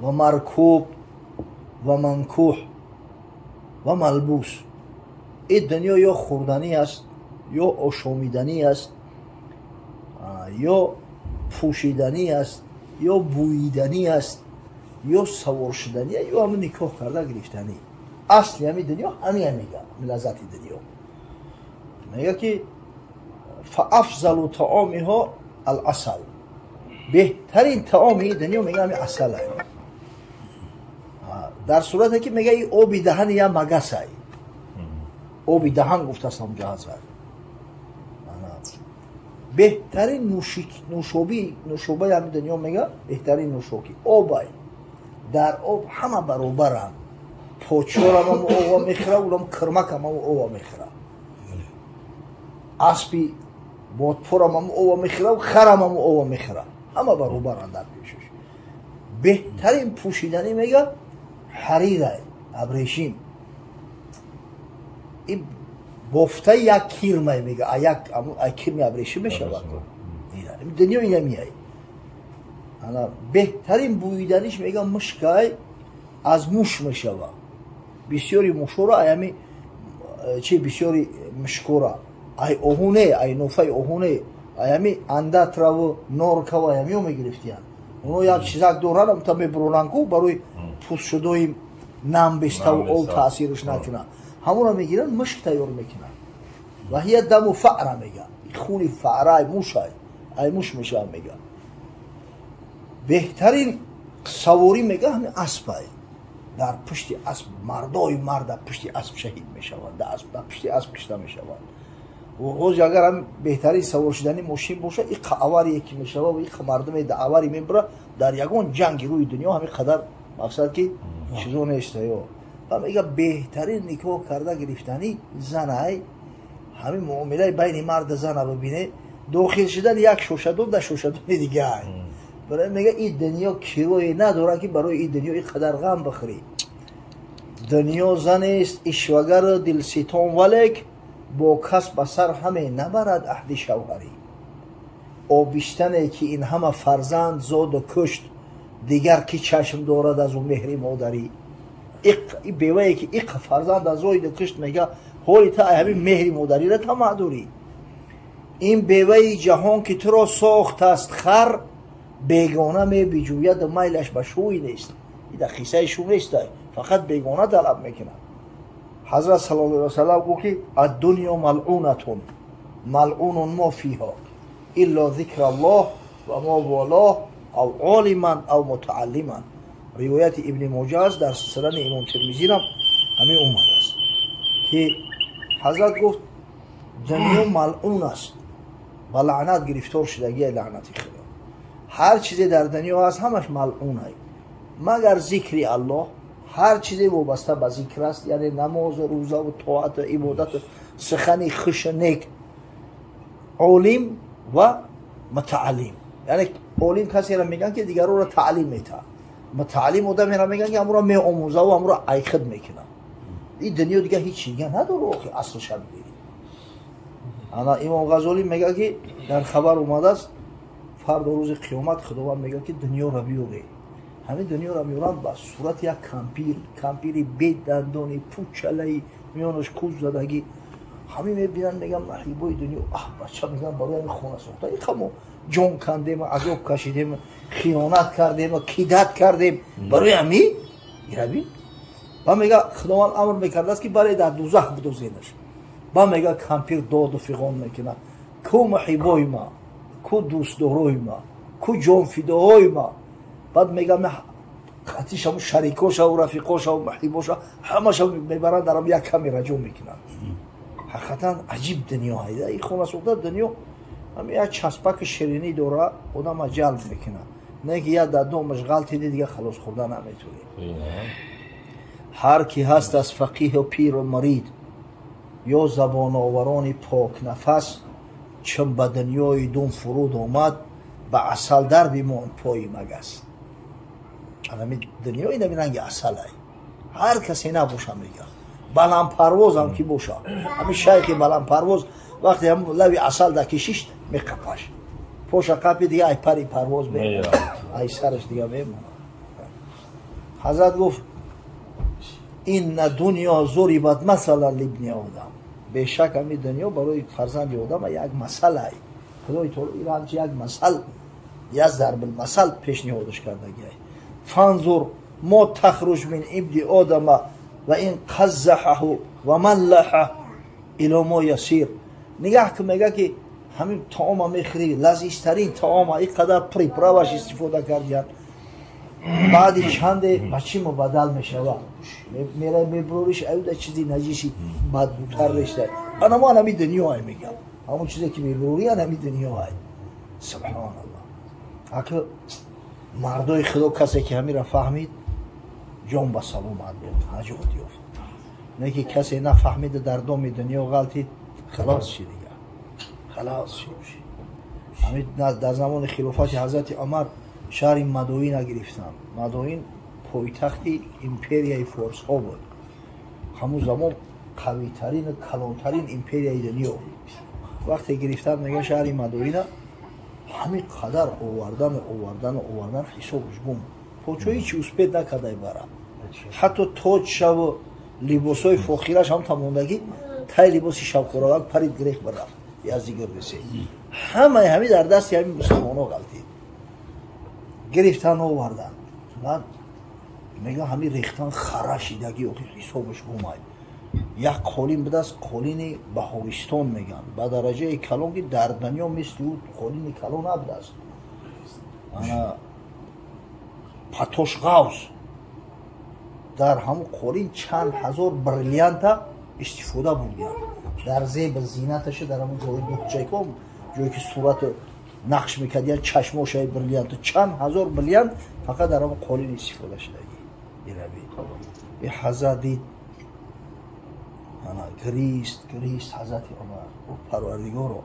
و مرکوب و منکوح و ملبوس. این دنیا یا خوردنی است یا آشامیدنی است یا پوشیدنی است یا بوییدنی است یا سوار شدنی یا همون نکاح کرده گرفتنی. اصلی همین دنیا همین میگه لذت دنیا. میگه که فافضل طعامها العسل. بهترین طعام این دنیا میگه همین عسل است. در صورتی که میگه این آب دهن یا مگس است. آب دهن گفته است اونجا حضرت. بهترین نوشابه همین دنیا میگه بهترین نوشابه آب است. در آب همه برابرند. پوچور هم آب میخوره، اونم کرمک هم آب میخوره. اسبی بادپور هم آب میخوره و خر هم آب میخوره. همه برابرند در پیشش. بهترین پوشیدنی میگه حریر است، ابریشم. این بافته یک کرمه میگه، یک کرمه ابریشم میشه. این دنیا اینه میای. بهترین بوییدنیش میگه مشک از موش میشه. بسیاری موشورا ایمی چی بسیاری مشکورا ای اوهونه ای نوفای اوهونه ایمی اندات رو نور کوا ایمیو میگرفتیان. اونو یک چیزک دورانم تا میبرونن کو برای پوست شدوی نم بسته و او تاثیرش نکنه. همونا میگیرن مشک تیار میکنن. و هی دم فعره میگه. خون فعره موش ای موش میشه میگه. بهترین سواری میگه همین اسب. در پشت اسب مردای مرد پشت اسب شهید میشوند. در پشت اسب کشته میشوند. و روز اگر هم بهترین سوار شدنی ماشین باشه، این قواریه که میشوه و این مردم دعواری میبره در یگان جنگ روی دنیا همین قدر مقصد که چیزو نیست. و میگه بهترین نکاح کرده گرفتنی زنه. همین معامله بین مرد زنه ببینه داخل شدن یک شوشدون در شوشدون دیگه. برای میگه این دنیا کیروی نداره که برای این دنیا این قدر غم بخوری. دنیا زن است اشوگر دلستان ولک با کس بسر همه نبرد عهد شوهری. آبیشتنه که این همه فرزند زاد و کشت دیگر کی چشم دارد از اون مهری مادری. این بیوهی که ایق فرزند از زاد و کشت میگه حالی تا همین مهری مادری را تا معدوری. این بیوه جهان که تو را ساخت است خر بیگانه می بجوید و میلش به شوی نیست. این در خیسه شو نیست، فقط بیگانه طلب میکنه. حضرت صلی الله علیه و سلم گفت که الدنیا ملعونتون ملعون ما فیها الا ذکر الله و ما والاه او عالما او متعلما. روایت ابن ماجه است، در سنن امام ترمذی هم همین اومده است که حضرت گفت دنیا ملعون است و لعنت گرفتار شدگی لعنتی خدا. هر چیزی در دنیا هست همش ملعون است مگر ذکر الله. هر چیزی وابسته به ذکر است، یعنی نماز و روزه و طاعت و عبادت و سخن خوش نیک. عالم و متعلم، یعنی عالم کسی را میگن که دیگران را تعلیم میده. متعلم آدمی را میگن که امور را میآموزه و امور را عیقد میکنه. این دنیا دیگه هیچ چیزی نداره که اصلش بگیری. انا امام غزالی میگه که در خبر اومده است فردا روز قیامت خداوند میگه که دنیا را بیاره. همین دنیا را میارن با صورت یک کمپیری بید دندانی پوچلهی میانش کوز زدگی. همین میبینن میگن محیبای دنیا بچه میگن برای همین خونه ساخته ای خمو جون کندیم عذاب کشیدیم خیانت کردیم کیدت کردیم برای همین گربی. با میگه خداوند امر میکرده است که برای در دوزخ بدوزینش. با میگه کمپیر داد و فیغان میکنه کو محیبای ما، کو دوست دارای ما، کو جان فداهای ما. بعد میگم خطیش هم شریکاش و رفیقاش و محیباش همش میبرن درم یک کمی رجوع میکنن. حقیقتا عجیب دنیا هایده. این خونه سوخته دنیا هم یک چسبک شیرینی داره آدم جلب میکنه. نه که یک در دو مشغل تیدی دیگه خلاص خورده نمیتونی. هر کی هست از فقیه و پیر و مرید یا زبان آوران پاک نفس چون به دنیای دون فرود آمد به عسل در بیمان پای مگس. همین دنیایی نبینن که عسل هست. هر کسی نباشه میگه بلند پرواز هم که باشه. همین شیخ بلند پرواز وقتی هم لوی عسل در کشیش میقپش پوش قپی دیگه ای پری پرواز میمونه ای سرش دیگه میمونه. حضرت گفت این دنیا ضربت مثلا لابن آدم، به شک همین دنیا برای فرزند آدم یک مثل است. خدای تعالی ایران یک مثل، یک ضرب المثل پیشنهادش کرده است. فانظر ما تخرج من ابن آدم و این قزحه و ملحه الی ما یسیر. نگاه که میگه که همین طعام میخوری، لذیذترین طعام اینقدر پریپراوش استفاده کردن، بعد چند بچی مبدل میشود، میره میبروریش ایوده چیزی نجیسی بدبوتر رشته. انا ما نمی دنیا های میگم، همون چیزی که میبروری نمی دنیا های. سبحان الله. اگه مردای خدا کسی که همین را فهمید جان به سلامت بود، نجات یافت. نه که کسی نفهمیده در دام دنیا غلطید خلاص شد دیگه، خلاص شد. همین در زمان خلافت حضرت عمر شهر مدائین گرفتن. مدائین پایتخت امپریای فارس ها بود. همون زمان قوی ترین و کلانترین امپریای دنیا. وقتی گرفتن میگه شهر مدائین همین قدر آوردن حسابش گم. پوچوی چی اسپید نکرده برام. حتی تاج شب و لباس های فخیرش هم تمامدگی تای لباس شب خوراک پرید گریخ برافت. یزدیگر رسید. همه در دستی همین مسلمان ها غلطید. گرفتن آوردن. من میگم همین ریختن خراشیدگی و حسابش گم. یک قالین به دست قالین بهاوستان میگن. به درجه کلان که در دنیا مثل اون قالین کلان نبوده است. انا پتوش غوث در همون قالین چند هزار بریلیانت استفاده بودن. در زیب زینتش در همون جای کم جایی که صورت نقش میکردن چشماش های بریلیانت چند هزار بریلیانت فقط در همون قالین استفاده شده. این حضرت دید گریست حضرت عمر و پروردگارو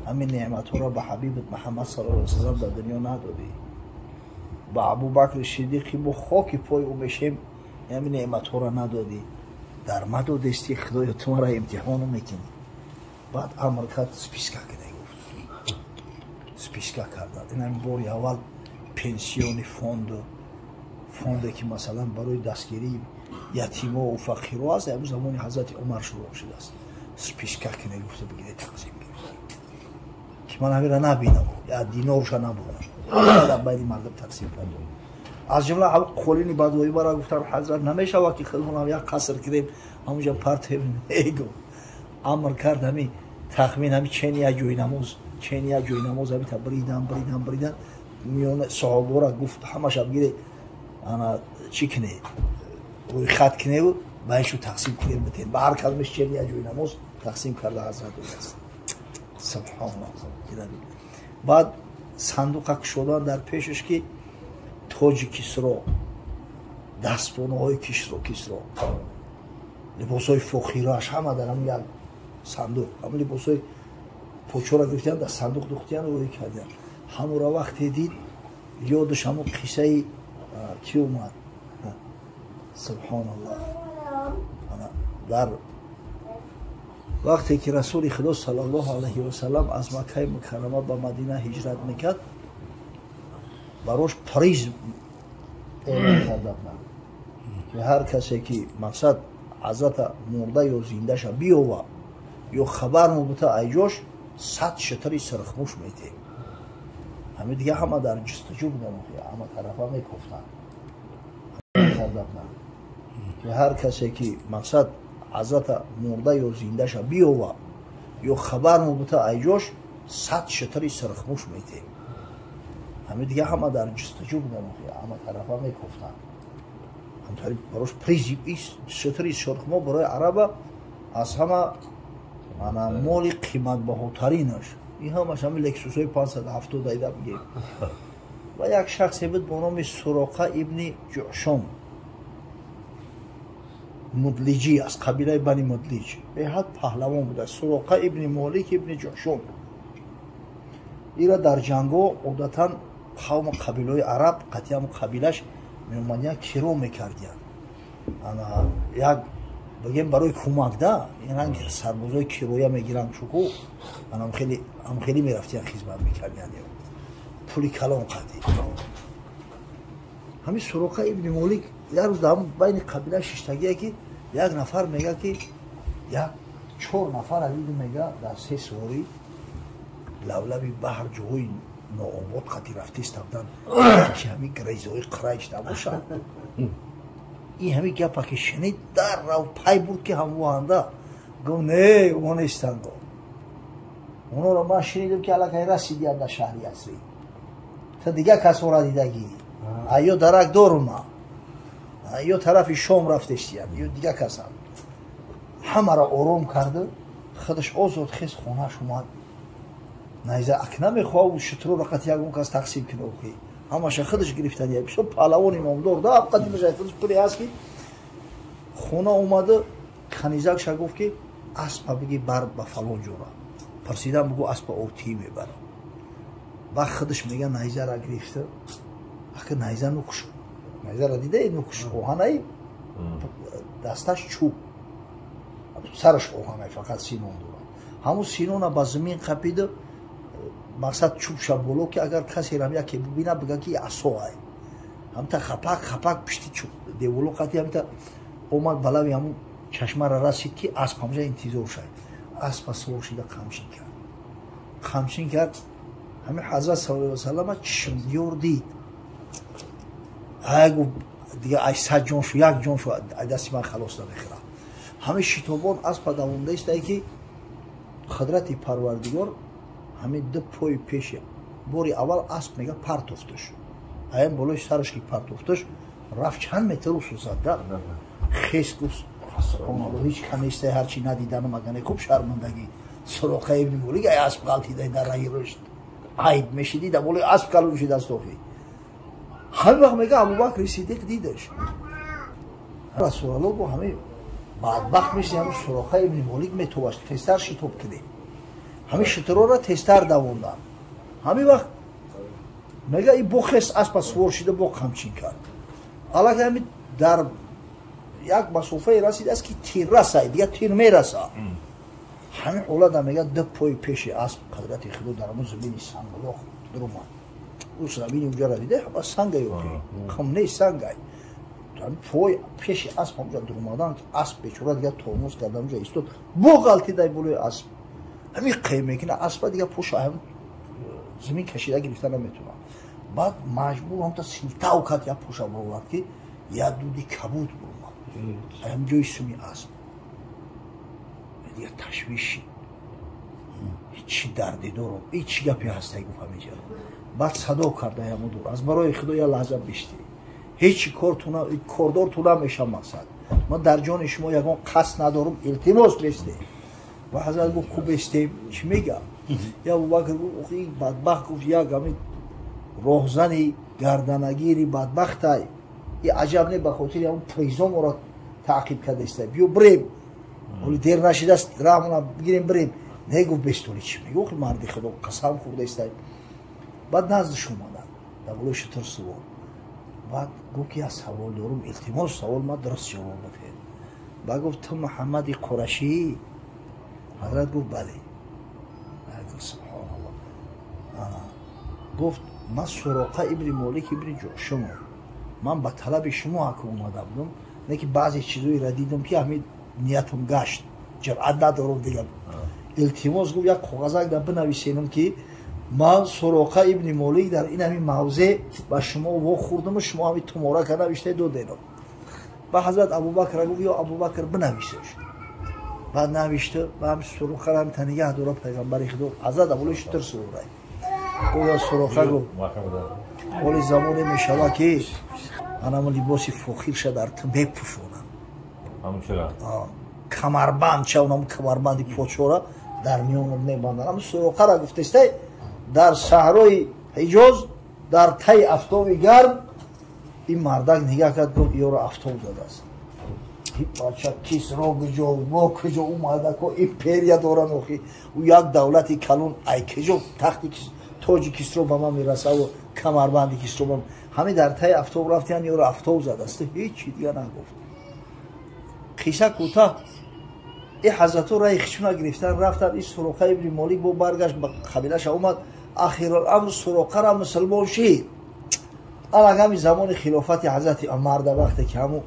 همین نعمت ها را به حبیبت محمد صلی الله علیه وسلم در دنیا ندادی. با ابوبکر صدیقی با خاک پای او بشیم همین نعمت ها را ندادی. در مدد استی خدای تو را امتحان میکنی. بعد امر کرد سپیسکا کنه گفت سپیسکا کرد. این همین باری اول پنسیون فوند که مثلا برای دستگیری یتیما و فقیرها از امروز زمان حضرت عمر شروع شده است. سپیسکا کنه گفته بگیره تقسیم کنه که من همین را نبینم یا دینارش را نبودم در بین مردم تقسیم کنم. از جمله قولینی بدوایی برای گفتن حضرت نمیشه وقتی خودمون یک قصر کردیم همونجا پرتیم ایگو امر کرد همین تخمین همین چینی جوی نماز همین تا بریدن میون صحابه را گفت همش بگیره انا چی کنه روی خط کنه و بهشو تقسیم کنیم بتین به هر کلمش چینی جوی نماز تقسیم کرده حضرت است. سبحان الله. بعد صندوق شدن در پیشش که تاج کسرا، دستپانه های کسرا، لباس های فخیراش همه در هم یک صندوق. همه لباس های پوچو را گرفتن در صندوق دوختیان و روی کردن. همون را وقتی دید یادش همون قصه کی اومد. سبحان الله. در وقتی که رسول خدا صلی الله علیه و سلم از مکه مکرمه به مدینه هجرت میکرد براش پریز اعلان کرده بودند که هر کسی که مقصد حضرت مرده یا زنده شه بیاوه یا خبر مبته ایجاش 100 شتری سرخموش میته. همه دیگه همه در جستجو بودن همه طرفا میگفتن کرده بودند که هر کسی که مقصد حضرت مرده یا زنده شه بیاوه یا خبر مبته ایجاش 100 شتری سرخموش میته. همه دیگه همه در جستجو بودن همه طرفا میگفتن همطوری براش پریزی ایست شتری سرخمو برای عرب از همه مال قیمت بهاترینش این همش همه لکسوس های 570 دایده بگیم. و یک شخصی بود با نام سراقه ابن جعشم مدلجی از قبیله بنی مدلج به حد پهلوان بود. سراقه ابن مالک ابن جعشم ایرا در جنگو عادتا قوم قبیله عرب قطعا قبیلش میومدن کیرو میکردن. انا یک بگیم برای کمک ده این رنگ سربازای کیرویا میگیرن چوکو انا خیلی میرفتن خدمت میکردن پولی کلان قدی. همین سروقه ابن مالک یه روز در بین قبیله ششتگیه که یک نفر میگه که یک 4 نفر از این میگه در 3 سواری لولبی بحر جوی نوآباد قطی رفته استبدن که همین گریزهای قریش نباشن این همین گپا که شنید در رو پای بود که هم وانده گفت نه ما نیستن گفت اونو رو من شنیدم که علاقه رسیدی در شهری اصری تا دیگه کس را دیدگی ایو درک دارم ایو طرف شام رفتشتیم ایو دیگه کس هم همه را آرام کرده خودش آزاد خیز خونهش اومد نیزه اکنه میخواه و شترو رقت یکون کس تقسیم کنه اوخی همشه خودش گرفتن یه بسید پهلوان امام دار ده قدیم جای خودش پولی هست که خونه اومده کنیزک شا گفت که اسبا بگی بر با فلان جورا پرسیدم بگو اسبا اوتی میبره و خودش میگه نیزه را گرفته اخی نیزه نکش نیزه را دیده نکش اوهانه دستش چوب سرش اوهانه فقط سینون داره همون سینون با زمین قپیده مقصد چوب شا بولو که اگر کسی رم یکی ببینه بگه که اسو های همتا خپک پشتی چوب دیولو قطی همتا اومد بلاوی همون چشمه را رسید که اسب همجا انتظار شد اسب سوار شده خمشین کرد همین حضرت صلی اللہ علیہ وسلم چشم دیور دید اگو دیگه ای 100 جان شو 1 جان شو دستی من خلاص نمیخورم همه شتابان اسب دوونده است که قدرت پروردگار همین 2 پای پیشه باری اول اسب میگه پرت افتش این بالای سرش که پرت افتش رفت چند متر رو سوزد خیس گفت هیچ کنیسته هرچی ندیدن مگه خوب شرمندگی سروقه ابن مالک ای اسب غلطیده در رای رشد عیب میشیدی در بالای اسب کلون شید از توفی همین وقت میگه ابوبکر صدیق دیدش رسول الله گفت همه بدبخت میشید همون سروقه ابن مالک میتوبش تستر شتوب کده همه شترو را تستر دووندن همین وقت میگه این بخش اسب سوار شده بخ همچین کرد حالا که همین در یک مسافه رسید است که تیر رسید دیگه تیر میرسه همین اولاد میگه 2 پای پیش اسب قدرت خدا در اون زمینی سنگلاخ درومد او زمین اونجا را دیده با سنگی اوکی کم نیست سنگی همین پای پیش اسب اونجا درومدن که اسب بیچاره دیگه ترمز کرده اونجا ایستاد بو غلطی دای بلوی اسب همین قیمه کنه اسب دیگه پوش هم زمین کشیده گرفتن نمیتونه بعد مجبور هم تا سیلتاو کرد یا پوش هم رو که یا دودی کبود برومد همجای سمی اسب دیگه تشویشی هیچی دردی دارم هیچی گپی هسته گفت همیجا بعد صدا کرده همون دور از برای خدا یا لحظه بیشتی هیچی کاردار تو نمیشم مقصد من در جان شما یکان قصد ندارم التماس بسته و حضرت گفت خوب استیم چی میگم یا ابوبکر گفت این بدبخت گفت یک همین راهزنی گردنگیری بدبخت های این عجب نه بخاطر همون پریزم را تعقیب کرده است بیو بریم ولی دیر نشده است راه بگیریم بریم نه گفت بستوری چی میگه گفت مردی خدا قسم خورده است بعد نزدش اومدن در بالای شتر سوار بعد گفت که از سوال دارم التماس سوال ما درست جواب بده بعد گفت تو محمد قرشی حضرت گفت بله گفت سبحان الله گفت من سروقه ابن مالک ابن جعشم من به طلب شما که اومده بودم نه که بعضی چیزایی را دیدم که همین نیتم گشت جرأت ندارم دیگه التماس گفت یک کاغذک در بنویسینم که من سروقه ابن مالک در این همین موضع به شما وا خوردم و شما همین تماره که نوشته دو دینم و حضرت ابوبکر گفت یا ابوبکر بنویسش بعد نوشته و هم سروقه هم تنیگه داره پیغمبر خدا حضرت ابوالش تر سروره گفت سروقه گفت ولی زمانی میشوه که منم لباسی فخیر شد در تو بپوشونم همون چرا؟ کمربند چه اونم کمربندی پوچورا در میان میبندن اما سروقه را گفته است در صحرای حجاز در تی افتاب گرم این مردک نگاه کرد گفت یا را افتاب داده است این بچه کس را کجا و کجا اومده که این پیریا دارن اوخی و یک دولتی کلون ای کجا تختی تاجی کس رو به من میرسه و کمربندی کس رو همه در تی افتاب رفتن یا را افتاب زده است هیچی دیگه نگفت قیصه کوتاه این حضرت را خشونه گرفتن رفتن این سروقه ابن مالک با برگشت به قبیلش اومد اخیرالامر سروقه را مسلمان شید الان زمان خلافت حضرت عمر در وقتی که همون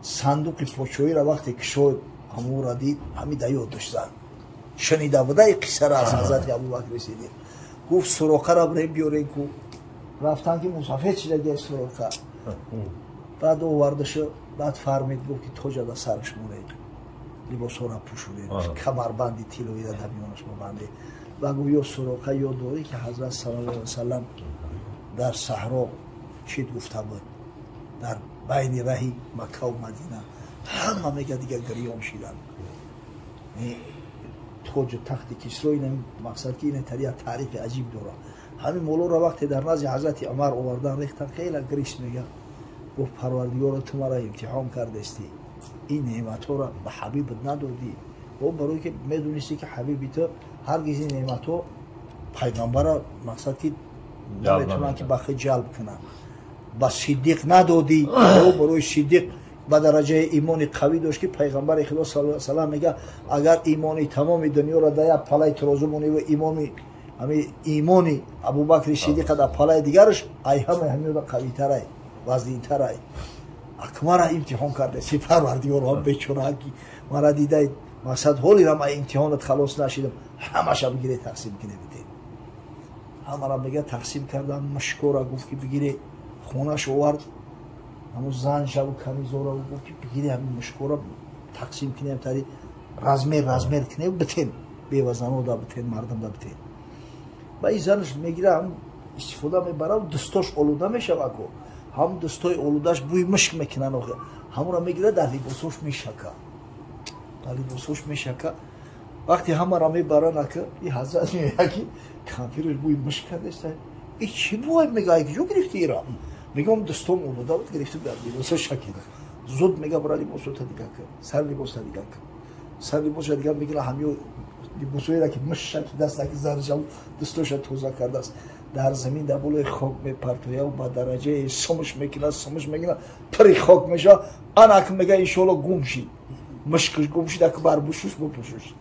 صندوق پاچویی را وقتی که شد همون را دید همین دیاد داشت شنیده بوده این قصه را از حضرت ابوبکر صدیق گفت سراقه را بریم بیارین کو رفتن که مسافر چی دیگه سراقه بعد آورده شد بعد فرمید گفت که تاج در سرش مونید لباس ها را پوشونید کمربندی طلایی را در میانش ببندید و گفت یا سراقه یا داری که حضرت صلی الله علیه وسلم در صحرا چی گفته بود در بین رهی مکه و مدینه همه میگه دیگه گریان شدن تاج و تخت کسرا این مقصد که این تاریخ عجیب داره همین مولا را وقتی در نزد حضرت عمر آوردن ریختن خیلی گریش میگه گفت پروردگار تو مرا امتحان کردستی این نعمت ها را به حبیبت ندادی و برای که میدونستی که حبیبی تو هرگز این نعمت ها پیغمبر را مقصد که نمیتونن که بخی جلب کنن با صدیق ندادی و برای صدیق به درجه ایمان قوی داشت که پیغمبر خدا صلی الله علیه و سلم میگه اگر ایمانی تمام دنیا را در یک پله ترازو مونی و ایمانی ابوبکر صدیق در پله دیگرش ای همه قوی تره وزنی تره اکمر امتحان کرده سی پروردگار هم بیچاره که مرا دیده مقصد حالی را من امتحانت خلاص نشیدم همه شب بگیره تقسیم کنه بده همه را میگه تقسیم کردن مشکورا گفت که بگیره خونش آورد همون زن شب و کمیزورا و گفت که بگیری همین مشکورا تقسیم کنیم تاری رزمیر کنیم بتین بیوزن دا بتین مردم دا بتین و این زنش میگیره هم استفاده میبره و دستاش آلوده میشه و هم دستای آلودهش بوی مشک میکنن همون را میگیره در لباسوش میشکه وقتی همه را میبرن که این حضرت میگه که کافرش بوی مشک کردست این چی بوی میگه که جو گرفتی ایران میگم دستم آلوده بود گرفته در لباسوش شکیده زود میگه برای لباسو تا دیگه که سر لباس تا دیگه که سر لباس دیگه میگیره همیو لباسوی را که مشک دست که زرش دستوش توزه کرده است در زمین در بالای خاک میپرتویه و با درجه سمش میکنه پری خاک میشه آن که میگه انشالله گم شید مشکش گم شید که بر بشوش بپوشوش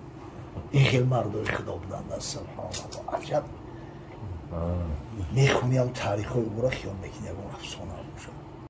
این خیلی مردای خدا بودن در سبحان الله عجب میخونیم تاریخ های برا خیال میکنیم افسانه